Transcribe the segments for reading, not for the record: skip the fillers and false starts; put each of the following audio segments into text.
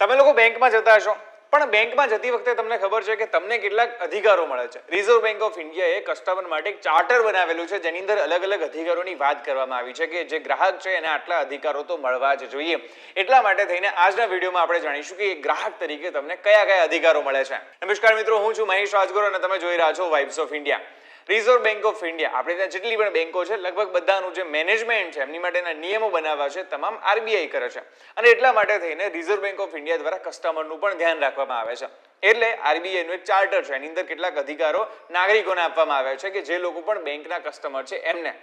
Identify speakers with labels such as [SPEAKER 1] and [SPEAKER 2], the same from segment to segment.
[SPEAKER 1] તમે લોકો બેંકમાં જતા હશો, પણ બેંકમાં જતી વખતે તમને ખબર છે કે તમને કેટલાક અધિકારો મળે છે. રિઝર્વ બેંક ઓફ ઇન્ડિયાએ કસ્ટમર માટે એક ચાર્ટર બનાવેલું છે, જેની અંદર અલગ અલગ અધિકારોની વાત કરવામાં આવી છે કે જે ગ્રાહક છે એને આટલા અધિકારો તો મળવા જ જોઈએ. એટલા માટે થઈને આજના વિડીયોમાં આપણે જાણીશું કે ગ્રાહક તરીકે તમને કયા કયા અધિકારો મળે છે. નમસ્કાર મિત્રો, હું છું મહેશ રાજગોર અને તમે જોઈ રહ્યા છો vibes of India. Reserve bank of India, આપણે ત્યાં જેટલી પણ બેંકો છે લગભગ બધાનું જે મેનેજમેન્ટ છે એમની માટેના નિયમો બનાવવા છે તમામ આરબીઆઈ કરે છે. અને એટલા માટે થઈને રિઝર્વ બેંક ઓફ ઇન્ડિયા દ્વારા કસ્ટમરનું પણ ધ્યાન રાખવામાં આવે છે. એટલે આરબીઆઈ નું એક ચાર્ટર છે, એની અંદર કેટલાક અધિકારો નાગરિકોને આપવામાં આવ્યા છે કે જે લોકો પણ બેંકના કસ્ટમર છે એમને.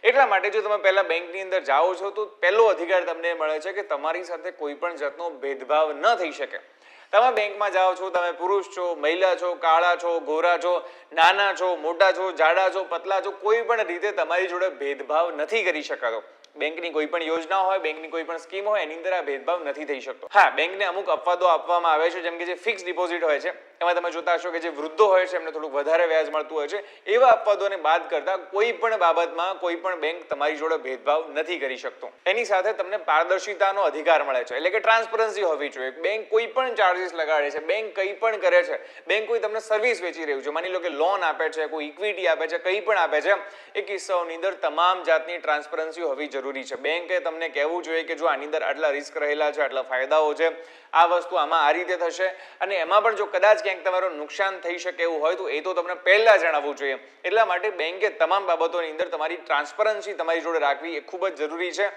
[SPEAKER 1] એટલા માટે જો તમે પહેલા બેંકની અંદર જાઓ છો તો પહેલો અધિકાર તમને મળે છે કે તમારી સાથે કોઈ પણ જાતનો ભેદભાવ ન થઈ શકે. તમે બેંકમાં જાઓ છો, તમે પુરુષ છો, મહિલા છો, કાળા છો, ગોરા છો, નાના છો, મોટા છો, જાડા છો, પતલા છો, કોઈ પણ રીતે તમારી જોડે ભેદભાવ નથી કરી શકાતો. બેંકની કોઈ પણ યોજના હોય, બેંકની કોઈ પણ સ્કીમ હોય, એની અંદર આ ભેદભાવ નથી થઈ શકતો. હા, બેંકને અમુક અપવાદો આપવામાં આવે છે, જેમ કે જે ફિક્સ ડિપોઝિટ હોય છે એમાં તમે જોતા હશો કે જે વૃદ્ધો હોય છે એમને થોડુંક વધારે વ્યાજ મળતું હોય છે. એવા અપવાદોને બાદ કરતા કોઈ પણ બાબતમાં કોઈ પણ બેંક તમારી જોડે ભેદભાવ નથી કરી શકતો. એની સાથે તમને પારદર્શિતાનો અધિકાર મળે છે, એટલે કે ટ્રાન્સપરન્સી હોવી જોઈએ. બેંક કોઈ પણ ચાર્જીસ લગાડે છે, બેંક કંઈ પણ કરે છે, બેંક કોઈ તમને સર્વિસ વેચી રહ્યું છે, માની લો કે લોન આપે છે, કોઈ ઇક્વિટી આપે છે, કંઈ પણ આપે છે, એ કિસ્સાઓની અંદર તમામ જાતની ટ્રાન્સપરન્સી હોવી જરૂરી છે. બેંકે તમને કહેવું જોઈએ કે જો આની અંદર આટલા રિસ્ક રહેલા છે, આટલા ફાયદાઓ છે, આ વસ્તુ આમાં આ રીતે થશે, અને એમાં પણ જો કદાચ ક્યાંક તમારું નુકસાન થઈ શકે એવું હોય તો એ તો તમને પહેલા જણાવવું જોઈએ. એટલા માટે બેંકે તમામ બાબતોની અંદર તમારી ટ્રાન્સપરન્સી તમારી જોડે રાખવી એ ખૂબ જ જરૂરી છે.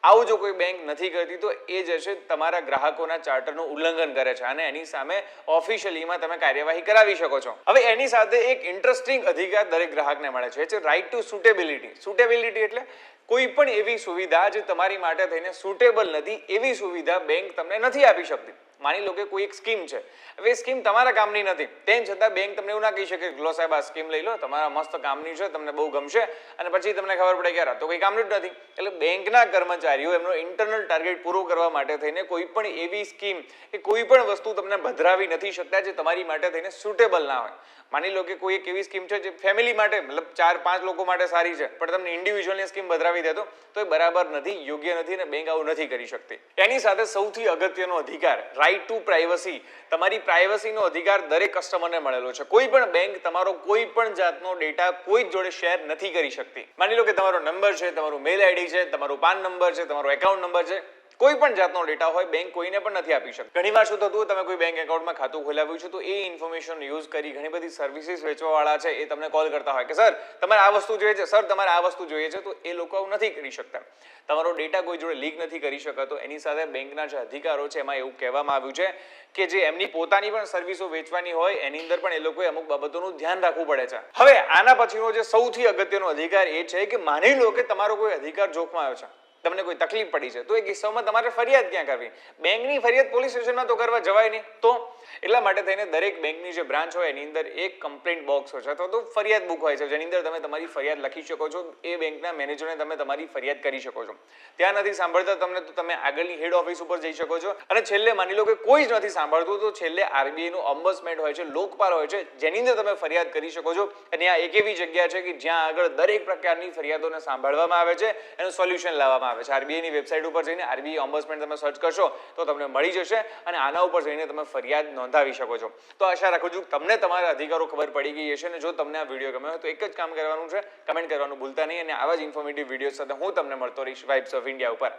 [SPEAKER 1] આવું જો કોઈ બેંક નથી કરતી તો એ જે છે તમારા ગ્રાહકોના ચાર્ટરનું ઉલ્લંઘન કરે છે અને એની સામે ઓફિશિયલીમાં તમે કાર્યવાહી કરાવી શકો છો. હવે એની સાથે એક ઇન્ટરેસ્ટિંગ અધિકાર દરેક ગ્રાહકને મળે છે રાઇટ ટુ સુટેબિલિટી. સુટેબિલિટી એટલે કોઈ પણ એવી સુવિધા જે તમારી માટે થઈને સુટેબલ નથી, એવી સુવિધા બેંક તમને નથી આપી શકતી. માની લો કે કોઈ એક સ્કીમ છે, હવે એ સ્કીમ તમારા કામની નથી, તેમ છતાં બેંક તમને એવું ના કહી શકે લો સાહેબ આ સ્કીમ લઈ લો, તમારા મસ્ત કામની છે, તમને બહુ ગમશે, અને પછી તમને ખબર પડે કે યાર તો કોઈ કામનું જ નથી. એટલે બેંકના કર્મચારીઓ એમનો ઇન્ટરનલ ટાર્ગેટ પૂરો કરવા માટે થઈને કોઈ પણ એવી સ્કીમ કે કોઈ પણ વસ્તુ તમને ભદ્રાવી નથી શકતા જે તમારી માટે થઈને સુટેબલ ના હોય. માની લો કે કોઈ એક એવી સ્કીમ છે જે ફેમિલી માટે મતલબ 4-5 લોકો માટે સારી છે, પણ તમને ઇન્ડિવિજ્યુઅલની સ્કીમ ભદ્રાવી દેતો તો એ બરાબર નથી, યોગ્ય નથી, અને બેંક આવું નથી કરી શકતી. એની સાથે સૌથી અગત્યનો અધિકાર રાઇટ ટુ પ્રાઇવસી. તમારી પ્રાઇવસીનો અધિકાર દરેક કસ્ટમરને મળેલો છે. કોઈ પણ બેંક તમારો કોઈ પણ જાતનો ડેટા કોઈ જોડે શેર નથી કરી શકતી. માની લો કે તમારો નંબર છે, તમારું મેલ આઈડી છે, તમારો પાન નંબર છે, તમારો એકાઉન્ટ નંબર છે, કોઈ પણ જાતનો ડેટા હોય બેંક કોઈને પણ નથી આપી શકતી. ઘણીવાર શું થતું, તમે કોઈ બેંક એકાઉન્ટમાં ખાતું ખોલાવ્યું છે તો એ ઇન્ફોર્મેશન યુઝ કરી ઘણી બધી સર્વિસીસ વેચવાવાળા છે એ તમને કોલ કરતા હોય કે સર તમારે આ વસ્તુ જોઈએ છે, સર તમારે આ વસ્તુ જોઈએ છે, તો એ લોકો આવું નથી કરી શકતા. તમારો ડેટા કોઈ જોડે લીક નથી કરી શકાતો. એની સાથે બેંકના જે અધિકારો છે એમાં એવું કહેવામાં આવ્યું છે કે જે એમની પોતાની પણ સર્વિસો વેચવાની હોય એની અંદર પણ એ લોકોએ અમુક બાબતોનું ધ્યાન રાખવું પડે છે. હવે આના પછીનો જે સૌથી અગત્યનો અધિકાર એ છે કે માની લો કે તમારો કોઈ અધિકાર જોખમાં આવ્યો છે, તમને કોઈ તકલીફ પડી છે, તો એ કિસ્સામાં તમારે ફરિયાદ ક્યાં કરવી? બેંકની ફરિયાદ પોલીસ સ્ટેશનમાં તો કરવા જવાય નહીં. તો એટલા માટે થઈને દરેક બેંકની જે બ્રાન્ચ હોય એની અંદર એક કમ્પ્લેન્ટ બોક્સ હોય છે અથવા તો ફરિયાદ બુક હોય છે, જેની અંદર તમે તમારી ફરિયાદ લખી શકો છો. એ બેંકના મેનેજરને તમે તમારી ફરિયાદ કરી શકો છો. ત્યાં નથી સાંભળતા તમને તો તમે આગળની હેડ ઓફિસ ઉપર જઈ શકો છો. અને છેલ્લે માની લો કે કોઈ જ નથી સાંભળતું તો છેલ્લે આરબીઆઈ નું ઓમ્બસમેન્ટ હોય છે, લોકપાલ હોય છે, જેની અંદર તમે ફરિયાદ કરી શકો છો. અને આ એક એવી જગ્યા છે કે જ્યાં આગળ દરેક પ્રકારની ફરિયાદોને સાંભળવામાં આવે છે, એનું સોલ્યુશન લાવવામાં આવે છે. આરબીઆઈની વેબસાઇટ ઉપર જઈને આરબીઆઈ ઓમ્બસમેન્ટ તમે સર્ચ કરશો તો તમને મળી જશે અને આના ઉપર જઈને તમે ફરિયાદ નોંધાવી શકો છો. તો આશા રાખું છું તમને તમારા અધિકારો ખબર પડી ગઈ હશે. અને જો તમને આ વિડીયો ગમ્યો હોય તો એક જ કામ કરવાનું છે, કમેન્ટ કરવાનું ભૂલતા નહીં. અને આવા જ ઇન્ફોર્મેટિવ વિડીયો સાથે હું તમને મળતો રહીશ વાઇબ્સ ઓફ ઇન્ડિયા ઉપર.